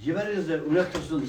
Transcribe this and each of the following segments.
Jiberiniz de ürek tutsun.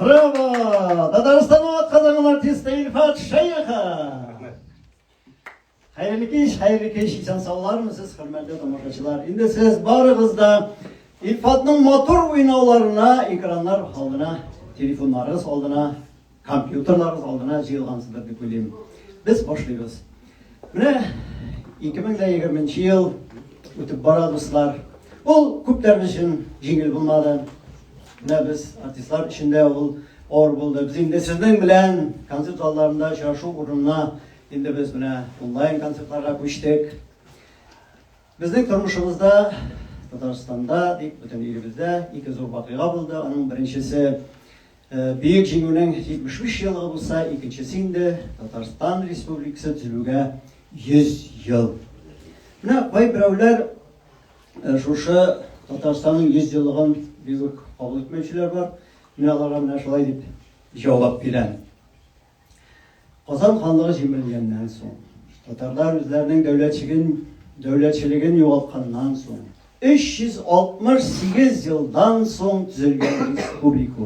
Bravo! Tataristan'ın kazanın artisti İlfat Şeyh'a. Hayırlı keş, insan sağlar mısınız, hürmetli tomurkaçılar? Şimdi siz barınızda İlfat'ın motor oynavlarına, ekranlar aldına, telefonlarınız aldına, kompüterlarınız aldına jığılgansızdır dep oyluyum. Biz başlayız. Mine 2020 yıl ötüp baradi dostlar. Ol köpler için jingil bulmadı. Mine biz artistlar içinde or buldu. Biz indi sizden bilen konsert zallarında şarşı uğruna indi biz mine online konsertlara koştuk. Bizning turmuşumuzda Tataristan'da, bütün ilimizde iki zor vakıya buldu. Onun birincisi Büyük Jingil'nin 75 yılı olsa, ikincisi indi Tataristan Respublikası tüzülüge 100 yıl. Mine koy birovlar şuşu Tataristan'ın 100 yıllığın büyük kabul etmeyiciler var. Mine alara mine şolay deyip cevap bilen. Kazan Hanlığı jimrilgenden soň, Tatarlar özlerinin devletçiliğin yoğaltkandan soň, 368 yıldan soň tüzülgen respublika.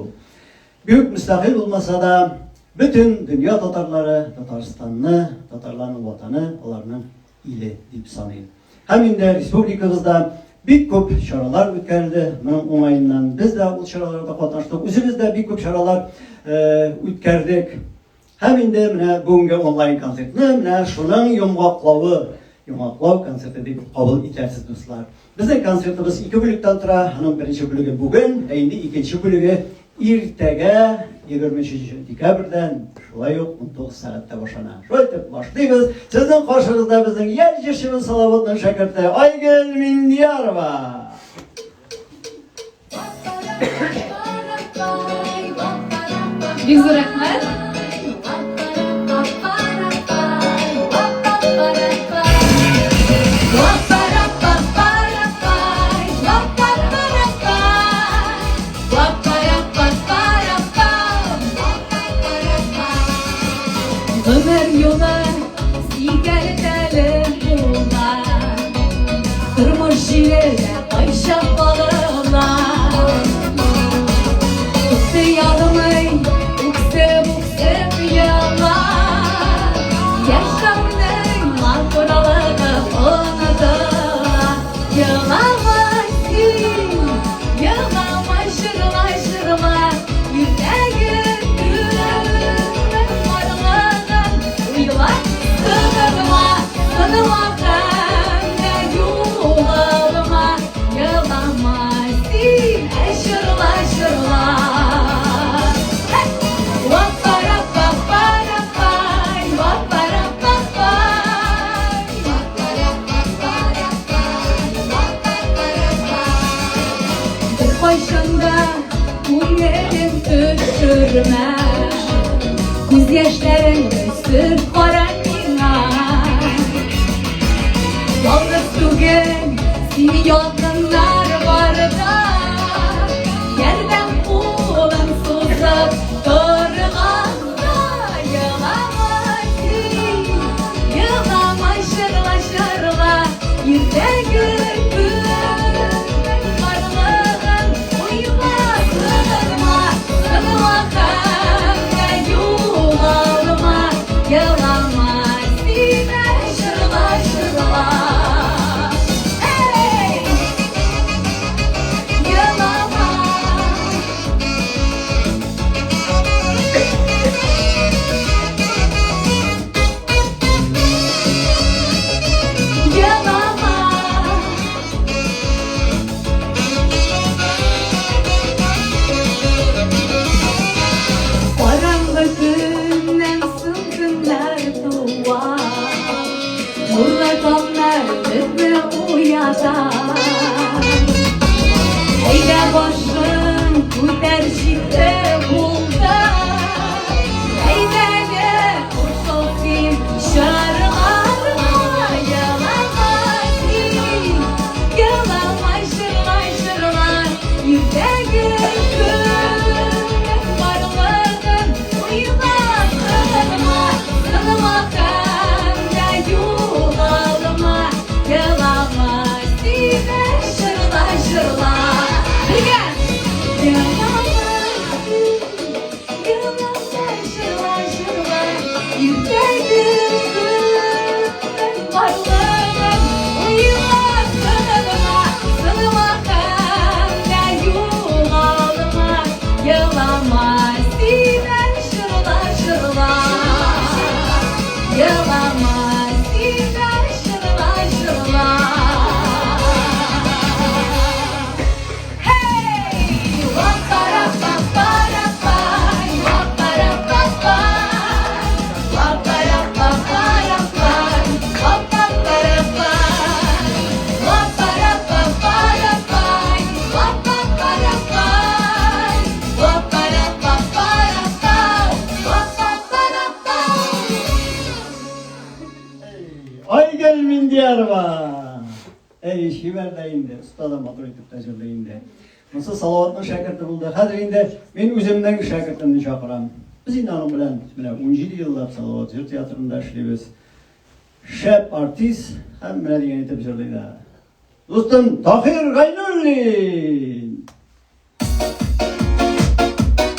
Büyük müstakil olmasa da bütün dünya Tatarları, Tataristan'ı, Tatarların vatanı, onların ili deyip sanayın. Hem indi respublikamızda bir köp şaralar ötkärdi. Bunun oňaýyndan biz de bu şaralarda katnaşdyk. Özümüz de bir köp şaralar ötkärdik. Hem indi mine bugungi online konsertni mine şunun yumgaklaw konserti deyip kabul etersiz dostlar. Bizning konsertimiz 2 bölükden tura. Onun birinci bölügi bugün, endi ikinci bölügi ertege 20 dekabrdan şolay yok 19 saatda başlana. Şöyle dep başlayız. Sizin karşınızda bizning Yerjirşimiz Salavat'ın şakirti Aygül Mindiyarova. Biz rahmet. Göz yaşların sür karanlığına. Yalnız bugün seni yoldanlar var da, yerden kulun susup durğanda yılamasın. Yılama şırla şırla yüzde gülgün varlığın uyumasınma. Sığmakımda yol alma, yılama sine şırla şırla. Hey! Yılama. Yılama. Karanlık günden sınkınlar doğar, hurrakanlar bizi uyatar. Eyle başın güder şitte bulda, eyle de kurtulsun şarlarına. Yalamasın, yalama şırla şırla yüzde gülgün varlığın uyumasınma. Sığmakımda yol alma, yalama sine şırla şırla. Birlikte. Yalamasın, yalama şırla şırla yüzde gülgün varlığın uyumasınma. Sığmakımda yol alma, yalama sine şırla şırla. Yalama sine şırla şırla. Hey! Wa-ba-da-ba-ba-da-ba, wa-ba-da-ba-ba, wa-ba-da-ba-ba-da-ba, wa-ba-ba-da-ba, wa-ba-da-ba-ba-da-ba, wa-ba-ba-da-ba, wa-ba-da-ba-ba-da-ba, wa-ba-ba-da-ba. Ay gelmin diyarıma. Ey şiverdeyinde, ustada motor etip tecrübeyinde. Nasıl salavatlı şakirti buldu. Kadirinde ben üzümden şakirtimni çakıram. Biz inanım bilen 17 yıllar salavat jür tiyatrında işleybiz. Şep artist hem bile diyen etip jürleydi. Dostum Tahir Gaynurlin.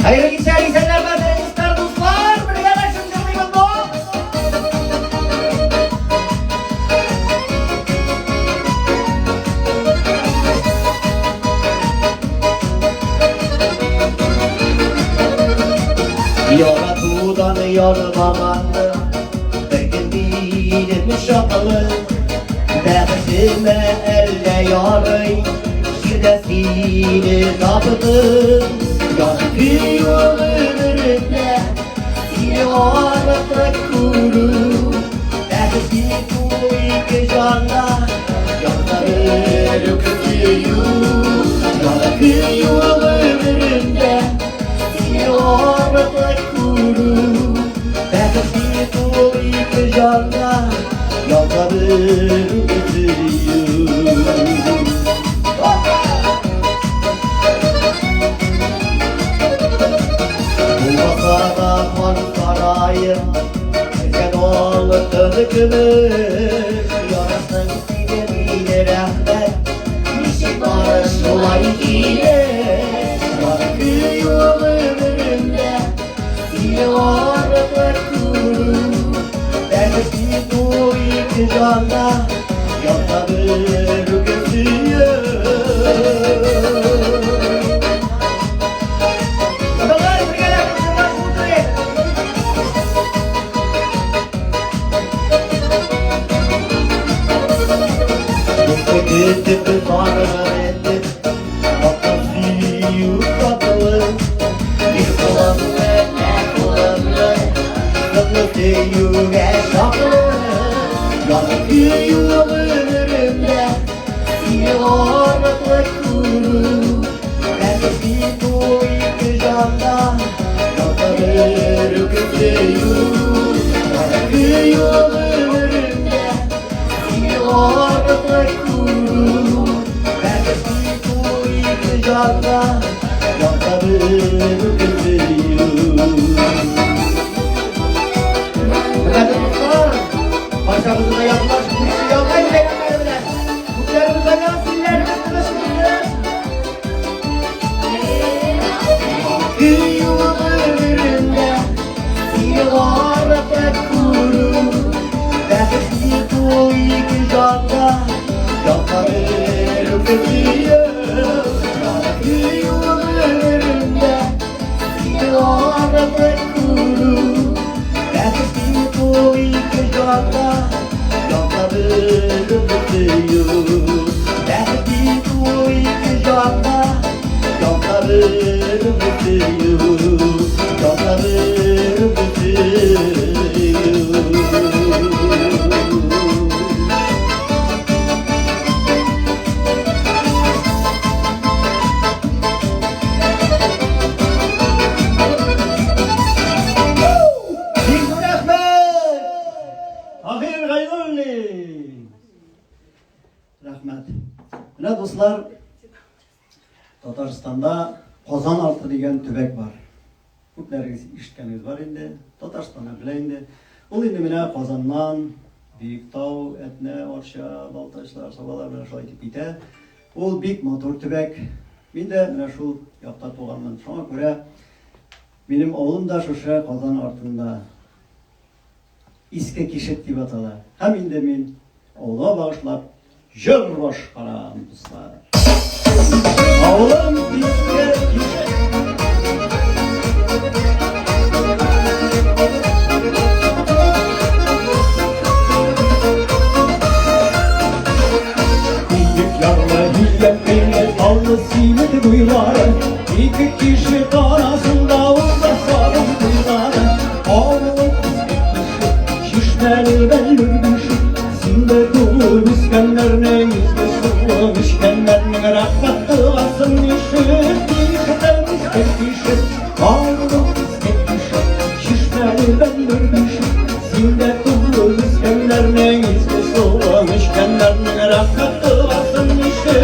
Hayırlı gitsen insanlar var. İster dostlar. Bir yanaşın jürleyim bu. Yola tuğdan yormamandı, Bekir bilirmiş şakalı. Dertime elle yarıy, şiddetini kapıdı. Yarı yol ömrümde, Yaratık kuru. Dertini bu iki canla, Yanları kötüyüm. Yarı yol ömrümde, Yaratık kuru. Dertini bu iki canla, Yanları kötüyüm. Olmasa da kan sarayım, sen oldun kılıç. Yarasın sinirine rahmet, işin barış olay ile. Yargı yol ömrümde, yaratık kuru. Dertli bu iki canda, yanları götürüyor. Gittim tanrı ettim, Baktım yurttalı. Bir kulağımda ne kulağımda, Kızlı seyyuge şaklı. Yargı yol ömrümde, vardı kuru Belki bu iki canda Yakarım kızıyım Efendim dostlar, başımızı da yaptılar, bu işi yapmayı beklemeyelim. Kutlarımıza yansınlar, kutlaşımızı. Yıllarında yıllara pek kuru, belki bu iki canda yakarım kızıyım. Yıllarında yıllara pek kuru, belki bu iki canda yakarım kızıyım. Belki bu iki canda yakarım kızıyım. Yakarım kızıyım. Bin rahmet. Tahir Gayrulli. Rahmet. Yine dostlar, Tatarstan'da Kozanaltı degan tübek var. Köpleriniz işitkeniniz var indi. Tatarstan'a bile indi. Ул indi mine Kozan'dan Büyüktau, Etne, Orşa, Baltaşlar, Sobalar bilen şolay etip gite. Ул bik motor tübek. Min de mine şu yapta tuğanman. Şuna göre benim oğlum da şuşa Kozan artında İske kişet gibi atalar. Hem indi min oğluma bağışlap jör boş karam dostlar. Oğlum iske kişet. Allı simit duylar, iki kişi arasında uzasarım duylar. Oğlum şişmeli bellur düşü, sinde dolu miskenler ne izlesi miskenler ne rahmetli asın işi, işten misken kişi. Oğlum misken kişi, şişmeli bellur düşü, sinde dolu miskenler ne izlesi miskenler ne rahmetli asın işi.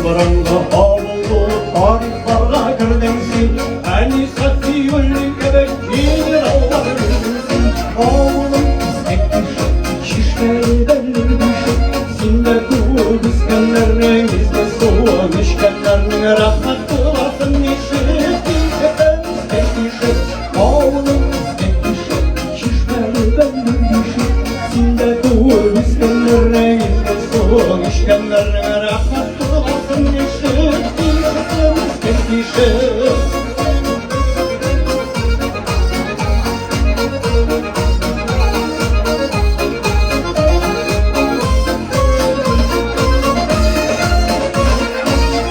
Baranga havlu tariflara kırdımsın Ani satı yollu kebek bir ağlar kırdımsın Oğlum istek düşü şişmeli belli düşü Sinde kuğu biskenlerine izle soğan işkenlerine rahmetli vasın işi İşte istek düşü Oğlum istek düşü şişmeli belli düşü Sinde kuğu biskenlerine izle soğan işkenlerine rahmetli vasın işi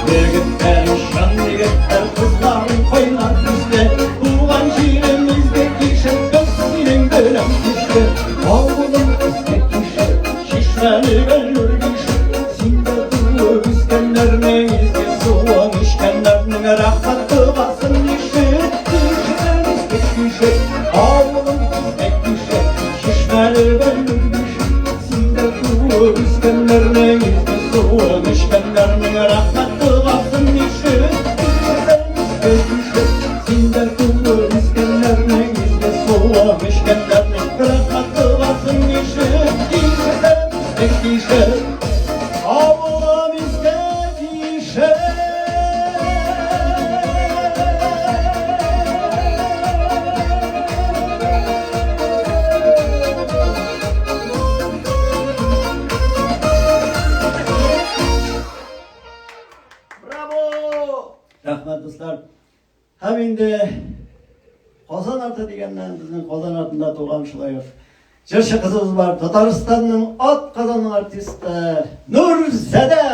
Yigitler, şan yigitler, kızların koynar bizde Ulan şiirimizde kişi, gözünün bölüm kişi Oğlum istek kişi, şişmeli bellur kişi Sinde duru biskenlerine izle soğan işkenlerine rahmetli vasın işi İşten istek kişi, oğlum istek kişi Şişmeli bellur kişi Sinde duru biskenlerine izle soğan işkenlerine rahmetli vasın işi İşten istek kişi Sinde duru biskenlerine izle soğan işkenlerine rahmetli vasın işi İşten istek kişi Oğlum istek kişi Bravo! Rahmet dostlar. Hem indi Kozanaltı degenden bizning Kozanaltıda tug'an shulayov. Jirshi qizimiz var. Tataristonning ot qozon artisti Nurzada.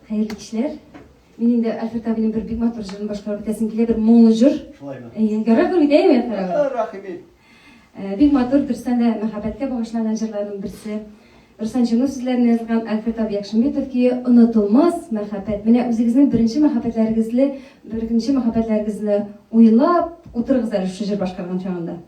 Hayırlı kişiler. Mening de Alfred abinin bir big motor jirini boshqarib o'tasim keladi, bir mo'ngli jir. Shulaymi? Görüp durmayayım ya. Rahimi. Big motor Turkistonda muhabbatga bag'ishlangan jirlarning birisi. Русанчының сүзләренә язылган Альфред Абьякшинбетов ки онытылмас мәхәббәт. Менә үзегезнең беренче мәхәббәтләрегезне уйлап утырыгыз әле шушы җыр башкарган чагында.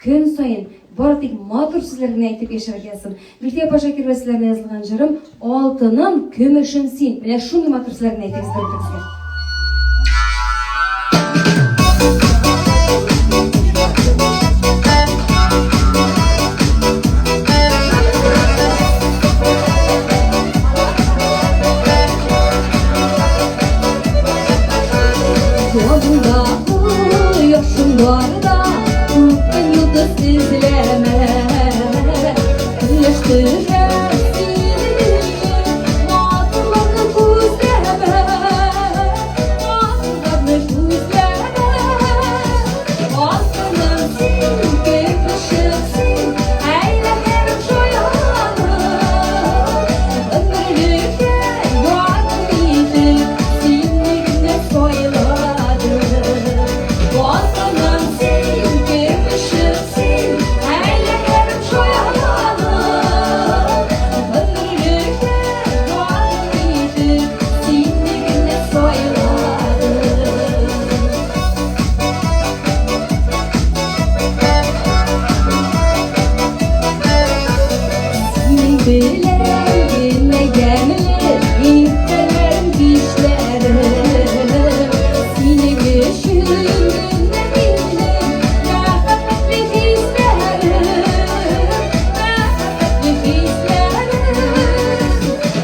Көн сайын бары тик матур сүзләрне әйтеп яшәргәсен. Мифтия Паша кирвәсләренә язылган җырым алтыным, көмешем син. Менә шундый матур сүзләрне әйтегез безгә. yıldız izleme Birleştiren Matırlarını gözleme Matırlarını gözleme Aslanım sin, göküşüksün Eylerim şoyanı Ömürlükte yuvarlıydı Sinlikle soyladı Aslanım sin, göküşüksün Eylerim şoyanı Ömürlükte yuvarlıydı Sinlikle soyladı Senin bilen bilmeyenler İntelerim dişlerim Seni düşündüğümde bildim Rahmetli hislerim Rahmetli hislerim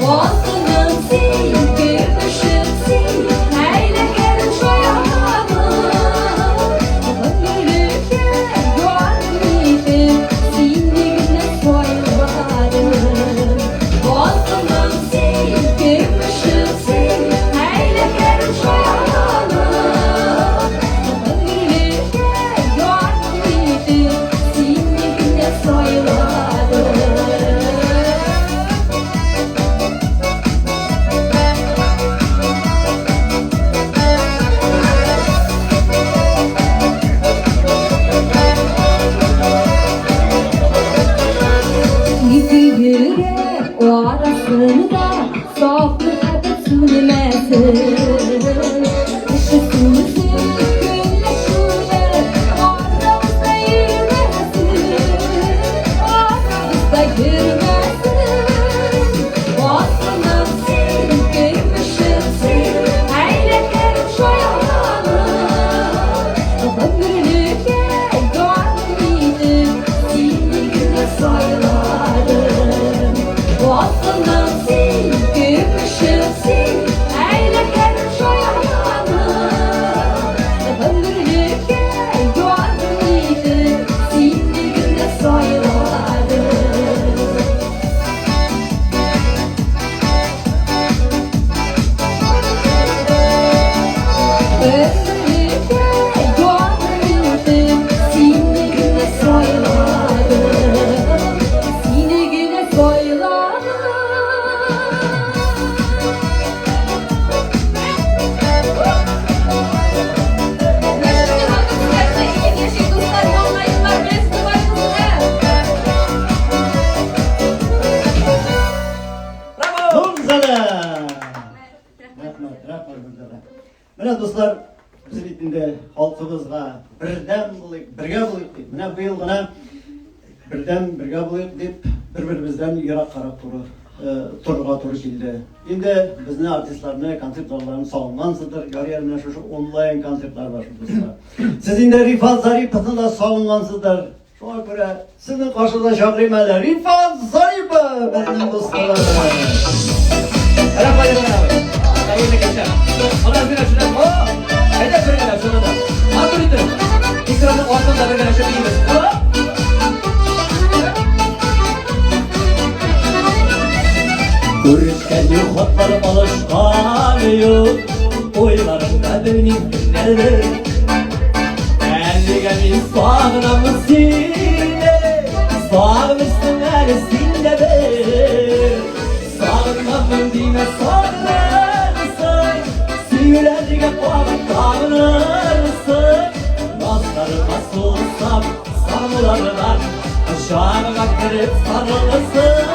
Olsunum sil, gümüşüm sil Eylerim şoyanı Ömürlükte yuvarlıydım Sinirine soyladım Olsunum sil, gümüşüm sil Eylerim şoyanı Ömürlükte yuvarlıydım Sinirine soyladım İki yürek o arasında Saflık adet sürmesin Işıksızı gülleşirler Aramızda yürümesin Aramızda yürümesin Aslanım sil, gümüşüm sil Eylerim şoyanı Ömürlükte yuvarlıydım Sinirine soyladım Aslanım sil, gümüşüm sil Eylerim şoyanı Ömürlükte yuvarlıydım Sinirine soyladım Ömürlükte yuvarlıydım Sinirine soyladım Sinirine soyladım Çok güzel. Rahmet güzel. Mana dostlar, biz bitinde halkımızga birden bulayık, birge bulayık deyip, mana bu yıl gana birden birge bulayık deyip, bir-birimizden yirak qarab turga to'g'ri keldi. Endi bizni artistlarni, konsertlarni sog'ingansizdir. Joriy mana shu onlayn konsertlar bor dostlar. Siz endi Rifat Zaripovni da sog'ingansizdir. Shunga ko'ra sizni qarshida chaqirmayman. Rifat Zaripov bizning do'stlar. Rahmat abi. Kayıda geçer. Ona bir açıdan. Hayda kırıklar sonunda. Atırıtır. İkramın ortamda bir karışık değiliz. Görüşken yuhatlar alışkan yok Oylarımda benim günleri Elligemin sağınamı sile Sağınırsın erisinde bir Sağınamın dime sağınırsın Siyülerge bağlı dağınırsın Nazlarıma soğusam sarılarlar Aşağıma kırıp sarılırsın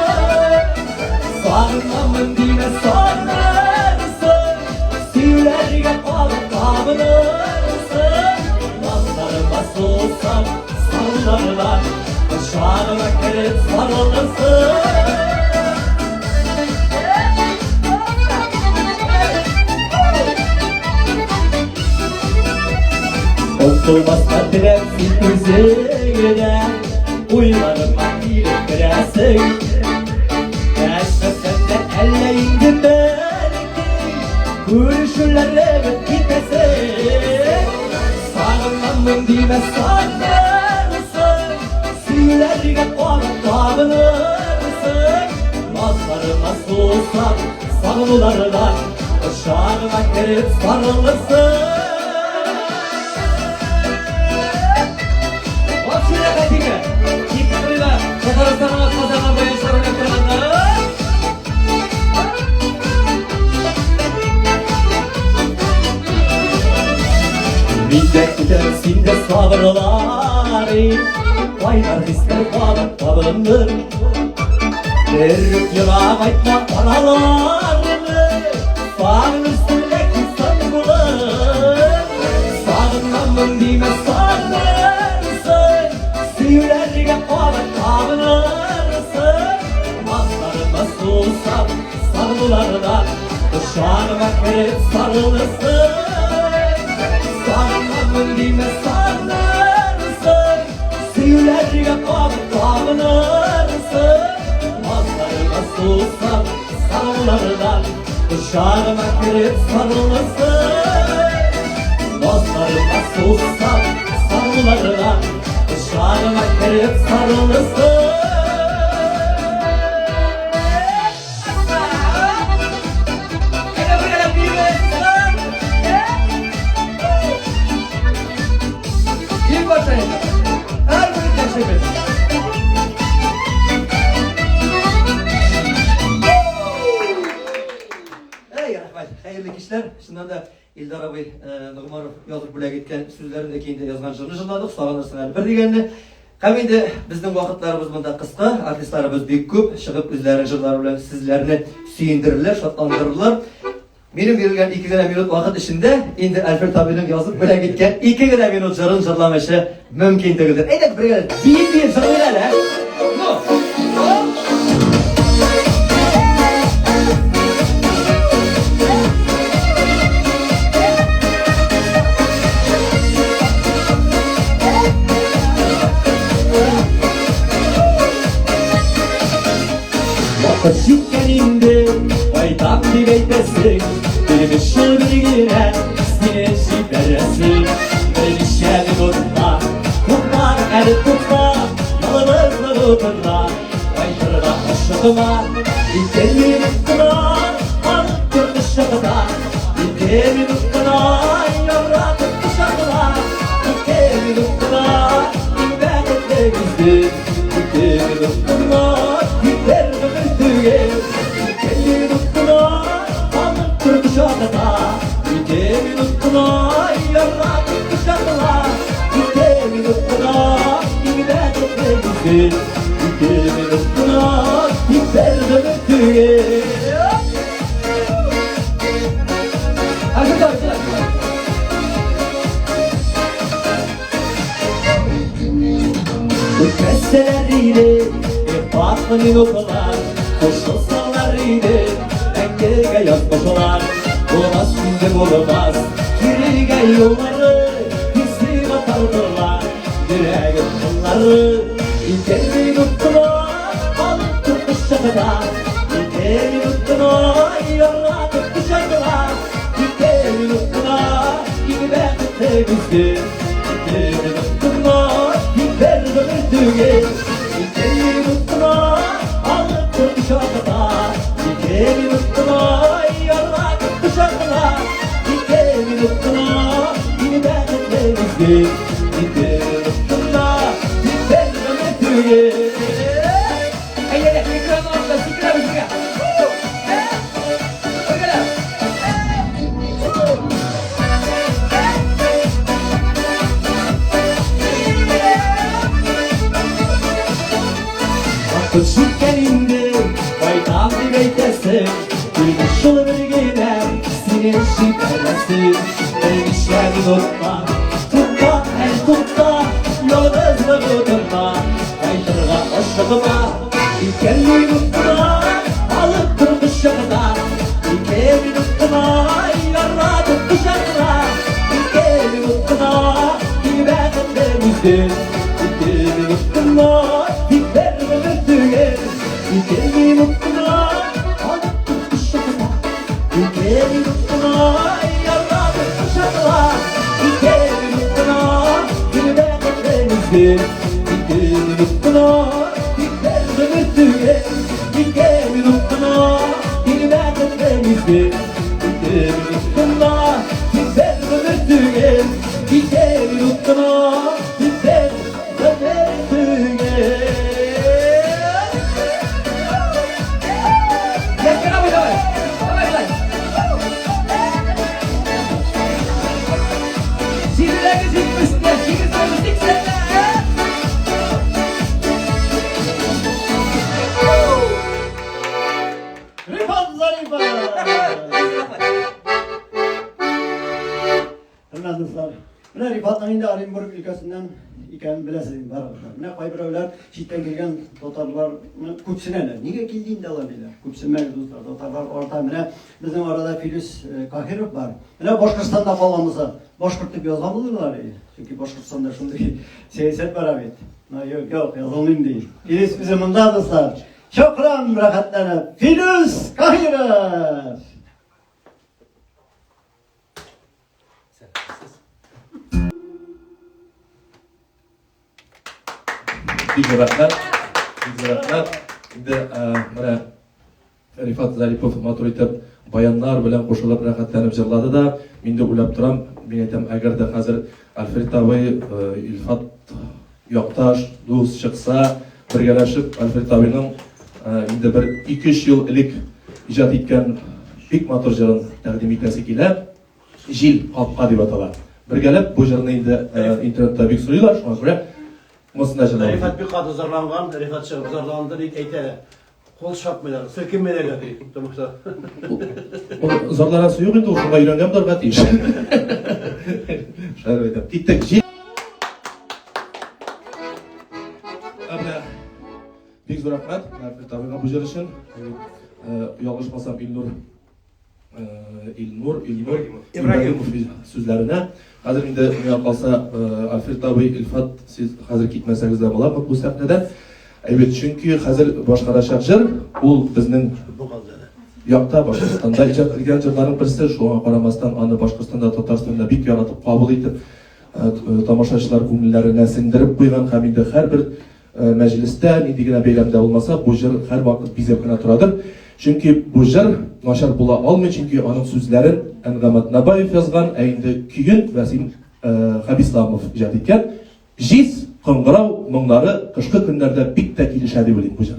Sarmamın dine sarılırsın Siyülerge bağlı dağınırsın Nazlarıma soğusam sarılarlar Aşağıma kırıp sarılırsın Olmazsa direpsin üzerine Uylarıma girip giresin Geçmesen de elleyindi belki Kurşunlarla gitmesin Sağlamın dime sarılırsın soğusam sarılardan Uşağıma girip sarılırsın Bak şuraya katine İkimiyle Tataristan'a kazanan bayan sarı yaptıranları Millet tükensin de sabırları Baylar ister babındır Derrük yıla kaytma analarını Sağınırsındaki sangular Sağınlanmın dime sağınırsın Süyülerge kovalar kavunırsın Mazlarıma susam sarılardan Uşağıma girip sarılırsın Sağınlanmın dime sağınırsın Süyülerge kovalar kavunırsın Mazlarıma susam sarılardan Uşağıma girip sarılırsın Dostlarıma susam sarılardan Uşağıma girip sarılırsın İyi başlayın. Her biri teşekkür ederim. Rahmet, hayırlı kişiler. Şundan da İldar abi Nurmarov yazıp bile gitken sözlerini ekinde yazgan jırını jırladık. Sağlanırsın әлі bir degenini. Hem indi bizden vakitlarımız bunda kısa. Artistlarımız büyük köp. Шығып özlerinin jırları bilen sizlerini süyindirirler, şatlandırırlar. Benim verilgen 2 minut vakit içinde indi Alfred abinin yazıp bile gitken 2 minut jırın jırlamışı mümkün değildir. Eydet bir gelin. Bir jırıyla hele. Küçükkeninde baytam bir beytesin Benim ışıl bilgine sine şifresin Beni şerdi tutma Tutma eli tutma Yalımızla tutma Baytırda aşkıma İlkeni nutkuna Alıp gördü şakıda İlkeni nutkuna Yavra tuttu şakıda İlkeni nutkuna İlbet etle güzdü İlkeni nutkuna İlber İlkeni nutkuna Alıp gördü şakıda İlkeni nutkuna Yavra tuttu şakıda İlkeni nutkuna İlbet etle güzdü İlkeni nutkuna İlber dönüktü Messeleriyle farklı minutlar Koşulsalarıyla Engege yaklaşılar Olmaz şimdi bulunmaz Kirige yolları Hissi batardırlar Direğin bunları İlkeni minutlar Alıp tutmuş şakıda İlkeni minutlar Yarla tutmuş şakıda İlkeni minutlar Gibi bekle bizdir İlkeni minutlar İlber dönürdüğü İlkeni minutlar Alıp tutmuş şakıda İlkeni minutlar Yarla tutmuş şakıda İlkeni minutlar Gibi bekle bizdir İlkeni minutlar İlber dönürdüğü Hayır, mikron orada, sikra bir sikra. Bakalım. Küçükkeninde baytam bir beytesin Gülmüşül bilgine sine şifresin Beni şerdi tutma Tutma, el tutma Yolunuzla tutma Baytırga aşkıma İlkeni nutkuna Alıp durmuş şakıda İlkeni nutkuna Yarla tutmuş şakıda İlkeni nutkuna İlber dönüktü İlkeni nutkuna İlber dönüktü İlkeni nutkuna Alıp durmuş şakıda İlkeni nutkuna Yarla tutmuş şakıda İlkeni nutkuna İlber dönüktü İlkeni nutkuna İlber dönüktü İlkeni nutkuna Mine Rifat'ın indi Arinburg ülkesinden ikanin bilesiniz barabızlar. Mine kaybirovlar çitten gelgen dotarlarını kupsineler. Niye geldiğinde alabilirler? Kupsinmek dostlar. Dotarlar orada mine bizim arada Filiz Kahirov var. Mine Boşkırstan'da falanımıza Boşkırtıp yazamılırlar. Çünkü Boşkırstan'da şundaki siyaset var abi. Yok yazılmayayım değil. Filiz bizim bunda dostlar. Şükran rahatlarına Filiz Kahirov. Rahmat. Endi mana Rifat Zaripov motor bayanlar bilan qo'shilib rag'batlanib jiladi da, men de o'ylab turam, men aytam agarda hozir Alfred Tavoy, Ilfat yoqdosh, do'st chiqsa, birgalashib Alfred Tavoyning endi bir 2-3 yil ilk ijod etgan ilk motor jirini taqdim etasi kelib, Jil qopqa deb ataladi. Birgalab bu jirini endi internetda bek so'raylar, shunga ko'ra Rifat bir kadı zarlangan, Rifat çıkıp zarlandı deyip eytele. Kol şapmaylar, sökünmeler deyip. Zorlarası yo'q endi o'shanga uylangandir va deydi. Shunday aytib. Ketdik. Abla bek zo'r rahmat. Alfred Tavoyga bu jir uchun. Yolg'ishmasam Ilnur Ibragimov so'zlarina. Hozir endi unga qolsa Alfred Tavoy, Ilfat siz hozir ketmasangiz ham bo'lardi bu sahnada. Evet, chunki hozir boshqarashaq jir u bizning yoqda Boshqirdistonda ijod qilgan jirlarning birisi. Shunga qaramasdan uni Boshqirdistonda, Tataristonda bek yaratib qabul etib tomoshachilar ko'ngillarini sindirib qo'ygan ham endi har bir majlisda nidigina bayramda bo'lmasa bu jir har vaqt bizabgina turadir. Chunki bu jir noshar bo'la olmaydi, chunki uning so'zlarini Angamat Nabayev yozgan, endi keyin Vasim Habislamov ijod etgan. Jiz qo'ng'irov mo'nglari qishki kunlarda bitta kelishadi bo'ling bu jir.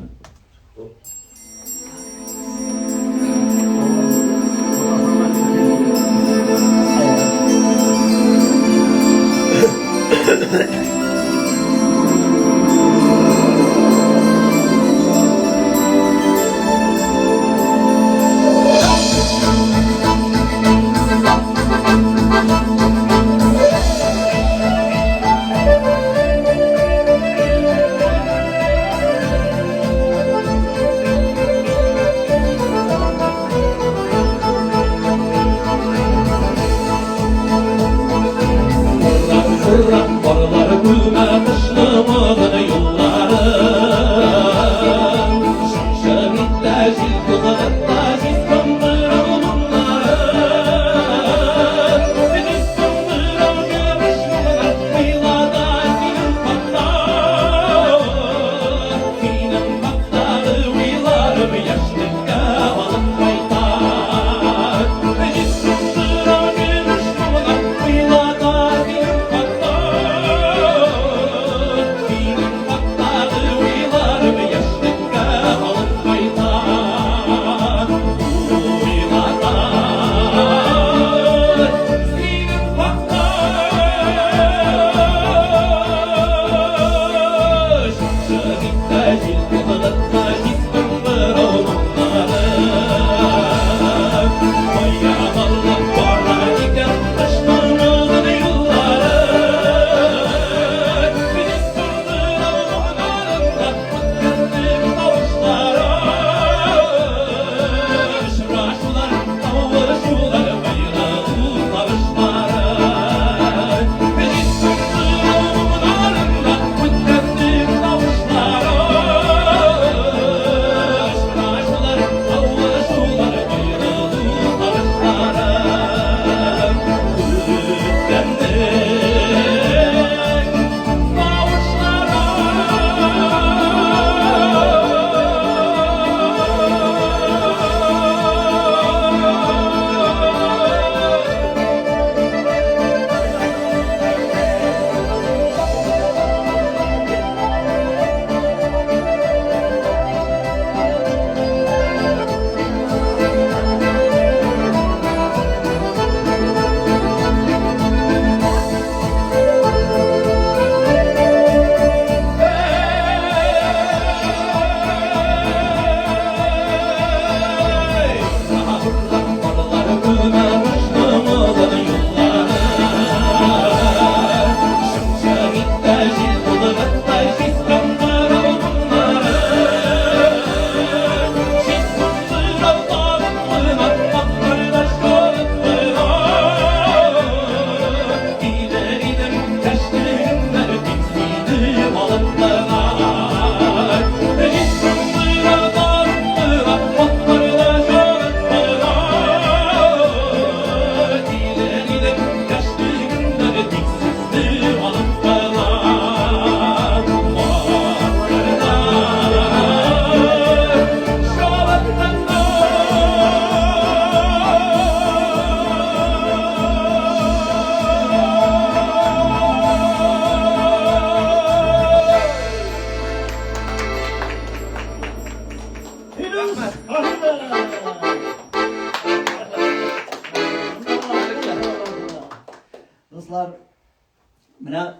Dostlar,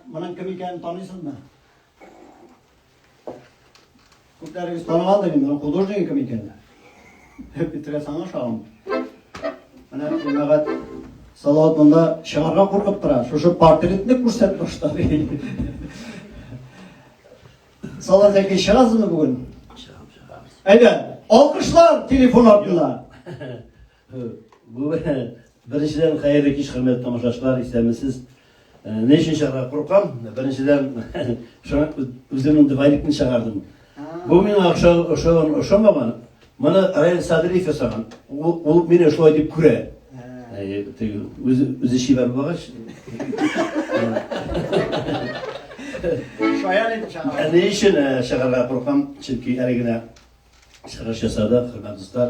bunun kim ekanini tanıysınızmı? Ko'plarimiz tanıgan dedim, ben hudurcu kim ekanini. Hep bitiresan şahım. Mana Magat Salovat bunda şaharga qo'rqib turadi. Shu portretni ko'rsatmoqda. Salovat aka shirazmi bugun? Ayda, alqishlar telefon orqali. Bu birinchidan xayrli kish hurmatli tomoshabinlar, istamisiz ne için şahar qo'rqam? Birinchidan shuni o'zimning dibaylikni chaqirdim. Bu men o'xshamagan. Mana Rail Sadriyev yasagan. U meni shulay deb ko'radi. O'zi shivar bag'ash. Şoyan edi chaqirdi. Ne için shaharga qo'rqam? Chunki arigina chiqarish yasadi, hurmatli do'stlar.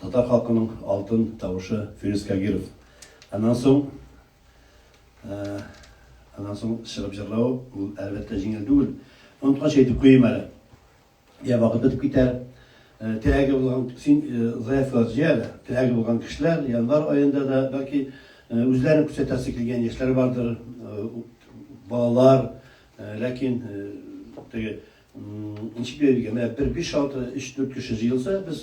Tatar xalqining oltin tovushi Firuz Kagirov. Ondan so'ng shiqib jirlov, bu albatta yengil değil. Unutqancha aytib qo'yayım hali. Ya vaqt bitib ketar. Tilagi bo'lgan zaiflar jiyali, tilagi bo'lgan kishilar yanvar oyida da balki o'zlarini ko'rsatasi kelgan yoshlar vardır, bolalar, lakin inchib bergan, bir 5-6-3-4 kishi yig'ilsa, biz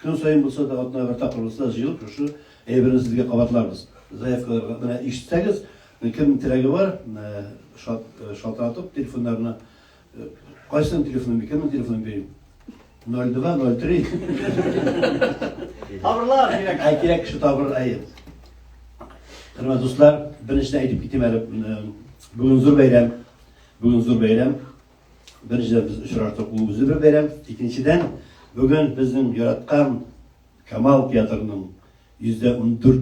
kun sayin bo'lsa da otna bir taqir bo'lsa yig'ilib shu aybirini sizga qabatlarmiz. Zaiflarga mana eshitsangiz, kim tilagi var, shaltatib telefonlarini qaysini telefonini, kimning telefonini bering. 02 03 Tabrlar kerak. Ay kerak shu tabir ayib. Hurmatli do'stlar, birinchidan aytib ketaman, bugun zo'r bayram. Birinchidan biz uchrashdik, u zo'r bayram. Ikkinchidan bugun bizning yaratgan Kamal teatrining 114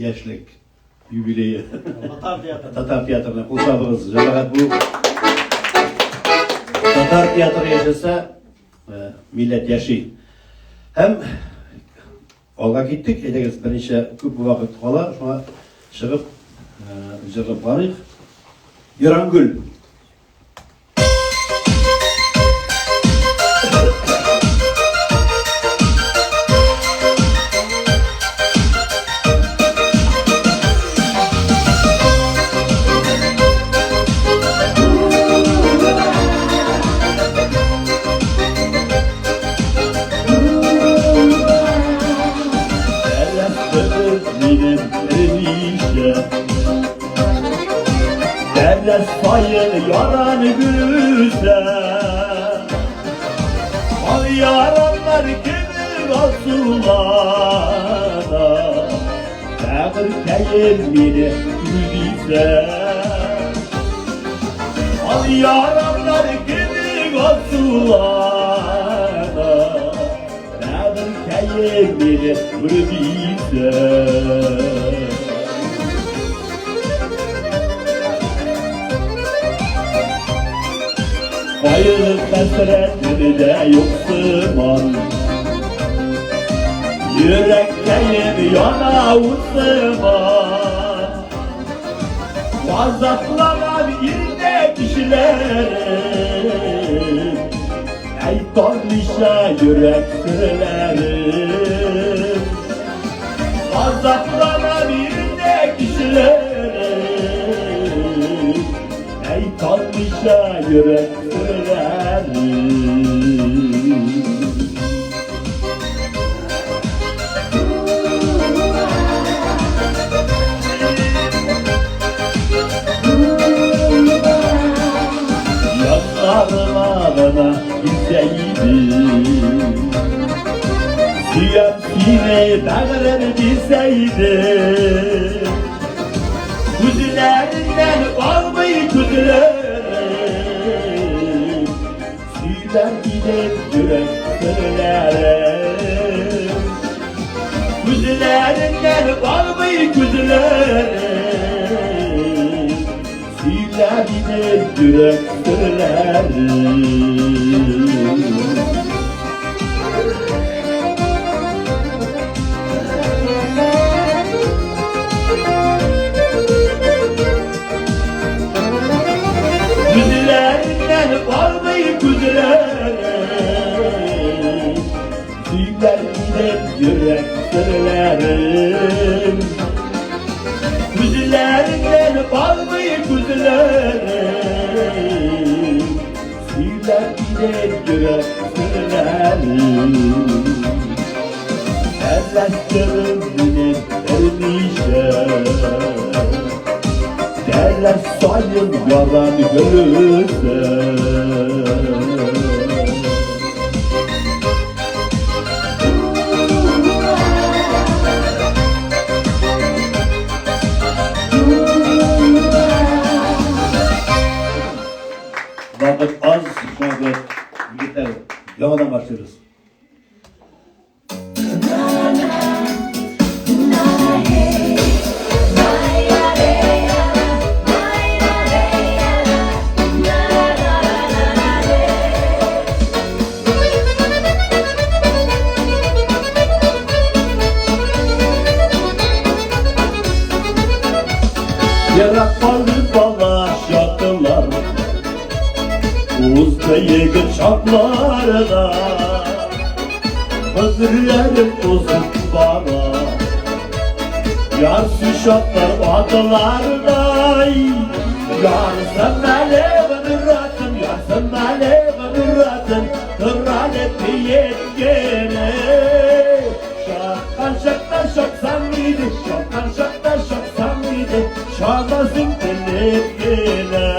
yoshlik yubileyi. Tatar teatrining qo'shig'imiz. Jamoat bu Tatar teatri yaşasa millet yaşayı. Hem olga gittik, ederiz bir işe köp vakit kala, şuna çıkıp üzerine varık. Yarangül. Devlet sayın yaran güzel. Al yaranlar kimi Resulana. Demir keyirmini güldiyse. Al yaranlar kimi Resulana. Demir keyirmini güldiyse. Ayrılık hasretleri de yok sığman. Yürekteyim yana usıman. Vazaklanan irde kişilerim. Ey tanrışa yürek sürelerim. Vazaklanan irde kişilerim. Ey tanrışa yürek sürelerim. Yanlarına gitseydim, siyasine dağlar bilseydim, Kuzilerinden almayı kuzilerim, Süyler gidip yürek söylerim. Kuzilerinden almayı kuzilerim, Süyler gidip yürek söylerim. Güzellerinden varmayı güzeller, Süyler gidip yürek sırların Kuzularından balmayı kuzuların Süyler gidip yürek sırların Erleştirin yine ermişler Derler sayın yalan görürsen Vakit az, şu anda yeter. Yavadan başlıyoruz. Yaratmalı balaşaklar Usta yegit şaplarda Ömürlerim uzun bana Yarsı şaplar adılarda Yarsın alevini ratın Yarsın alevini ratın Kıran etti yetkene Şakkan şaktan şaksan mıydı Şakkan şaktan şaksan mıydı Şamasın telepkene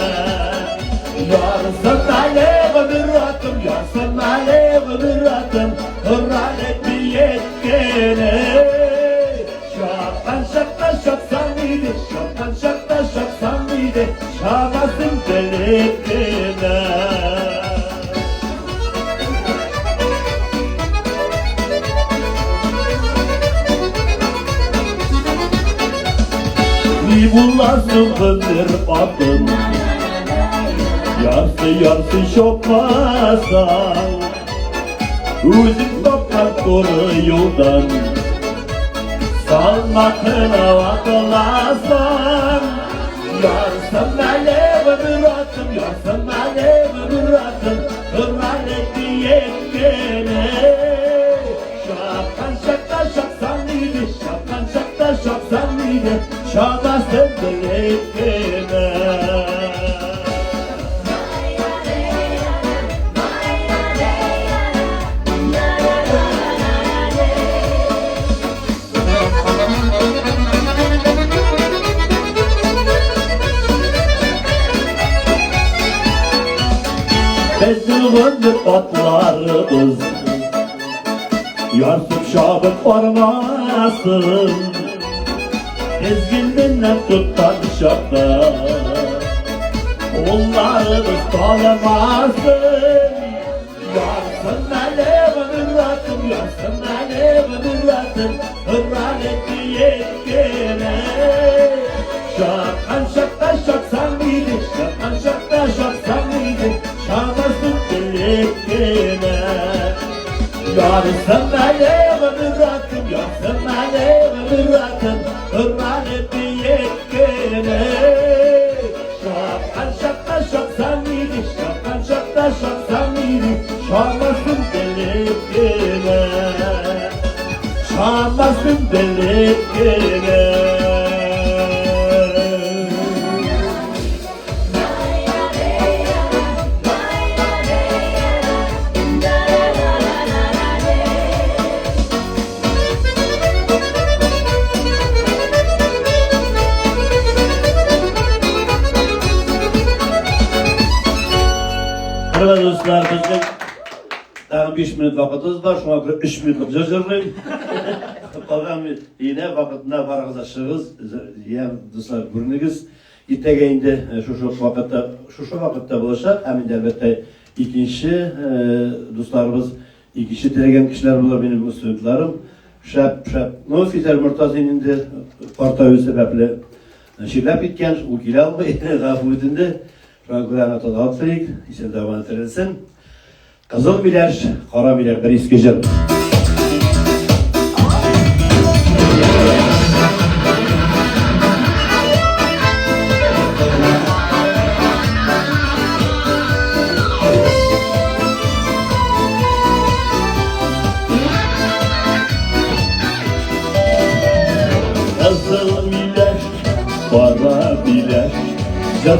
Yarsın alevini ratın Yarsın alevini ratın Kıran etti yetkene Şakkan şaktan şaksan mıydı Şakkan şaktan şaksan mıydı Şamasın telepkene Bulasın kındır bakın Yarsı şopmasan Üzüm toplar koru yoldan Salmakına vakılasan Yarsın alevini ratın Yarsın alevini ratın Kıran etti yetkene Şakkan şaktan şaksan mıydı Şakkan şaktan şaksan mıydı Şamasın dilekine Bezilgındır atlarımız Yarsıp şabık varmasın Ezgilinden tuttan şapta Onlarımız bağlamasın Yarsın alevini ratın Yarsın alevini ratın Hırran etti yetkene Şakkan şaktan şaksan mıydı Şakkan şaktan şaksan mıydı Şamasın dilekine Yarsın alevini ratın Yarsın alevini ratın Hırran etti yetkene Şakkan şaktan şaksan mıydı Şakkan şaktan şaksan mıydı Şamasın dilekine Şamasın dilekine Merhaba dostlar, bizim daha 5 minut vakitimiz var, şu an 3 minutlık cırcırlıyım. Bakalım yine vakitine arkadaşlarımız, yani dostlar görünüyoruz. İttegeyinde şu vakitte buluşacak, hem de elbette ikinci dostlarımız, ikinci dilegen kişiler bunlar benim üstünlüklerim. No Fizer Murtazi'nin de partayı sebeple şirlep gitken, o kilal ve gafudinde Frankfurt'a tadaltıyık, ise devam ettirilsin. Kızıl biler, kara biler, bir iskecel.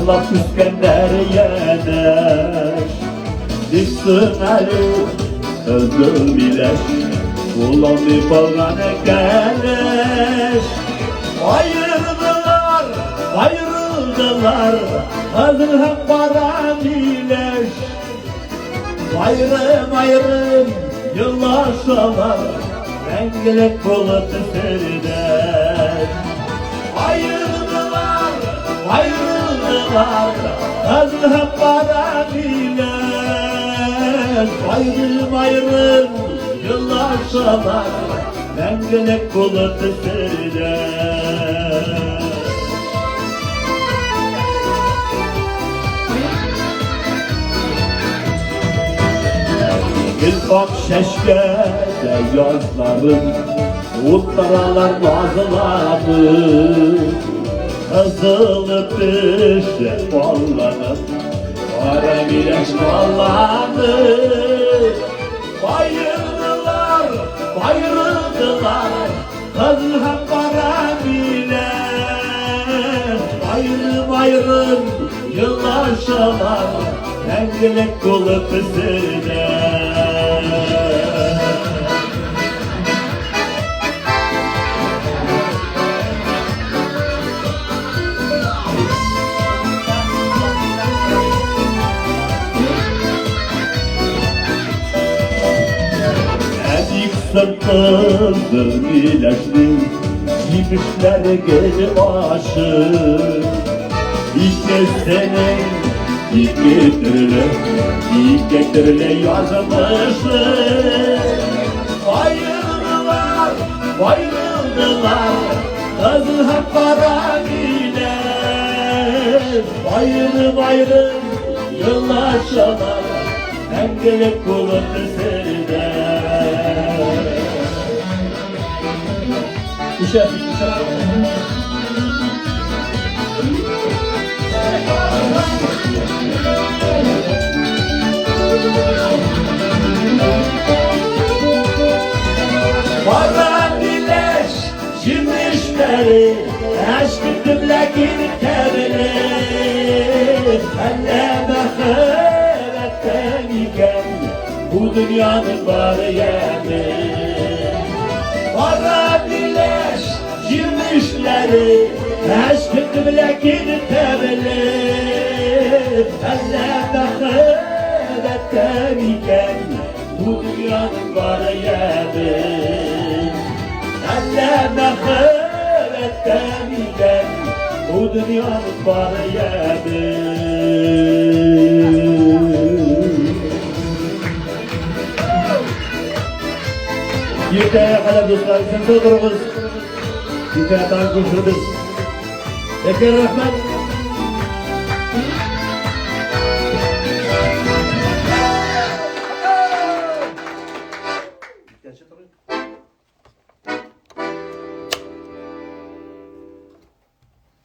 Yağlap üskender yener Diksin eli özüm bileş Kullanıp algan ekeneş Ayırdılar, ayrıldılar Hazır hem baran ileş Ayrım ayrım yıllaşalar Rengelek bulut seriden Ayrıldılar, ayrıldılar Hazır hem baran ileş Ayrım ayrım yıllaşalar Rengelek bulut seriden İlk şeşkede yazlarım Uttaralar bazıları Kızılıp düşe ballanıp Kara güneş ballanıp Bayırdılar, bayırdılar Kız hem kara güneş Ayrım ayrım yıllaşalar Rengelek kulu kızına Sırtıldır bileşli Gibişler gece başı İki sene İlk getirile yazmışı Ayrıldılar, ayrıldılar Kızıl hep para bilir Ayrım ayrım yıllaşalar Rengelek bulut seriden Düşer. Para bileş şimdişleri Aşkımla gidip tebilir Elleme hayretten iken Bu dünyanın var yemi Para bileş şimdişleri Aşkımla gidip tebilir Elleme hayretten iken Bu dünyanın var yemi Elleme hayretten iken Bu dünyanın var yemi Yirteye kadar dostlar, sen de otururuz. Yirteye kadar görüşürüz. Tekrar rahmet.